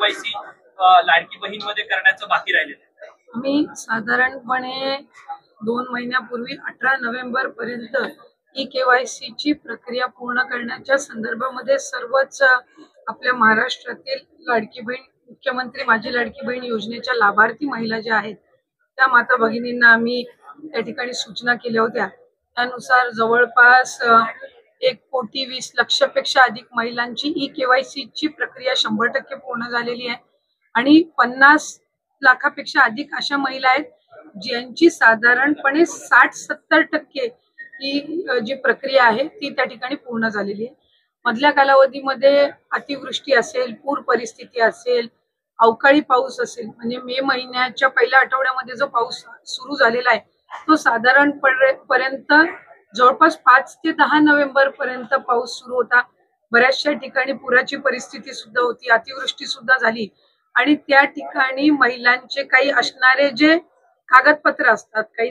KYC Ladki Bahin मध्ये करण्याचं बाकी राहिलेलं आहे? आम्ही साधारणपणे 2 महिन्यापूर्वी 18 नोव्हेंबर पर्यंत केवायसी ची प्रक्रिया पूर्ण करण्याच्या संदर्भामध्ये सर्वच आपल्या महाराष्ट्रातील लाडकी बहीण मुख्यमंत्री माझी लाडकी बहीण योजनेच्या लाभार्थी महिला ज्या आहेत त्या माता भगिनींना आम्ही त्या ठिकाणी सूचना केल्या होत्या। त्यानुसार जवळपास 1,20,00,000 अधिक महिलांची केवायसी ची प्रक्रिया 100% पूर्ण झालेली आहे आणि 50 लाखापेक्षा अधिक अशा महिला आहेत ज्यांची साधारणपणे 60-70% ही जी प्रक्रिया आहे ती त्या ठिकाणी पूर्ण झालेली आहे। मधल्या कालावधीमध्ये अतिवृष्टी असेल, पूर परिस्थिती असेल, अवकाळी पाऊस असेल, म्हणजे मे महिन्याच्या पहिल्या आठवड्यामध्ये जो पाऊस सुरू झालेला आहे तो साधारणपर्यंत जवळपास 5 ते 10 नोव्हेंबर पर्यंत पाऊस सुरू होता। बऱ्याचशा ठिकाणी पुराची परिस्थिती सुद्धा होती, अतिवृष्टी सुद्धा झाली आणि त्या ठिकाणी महिलांचे काही असणारे जे कागदपत्र असतात, काही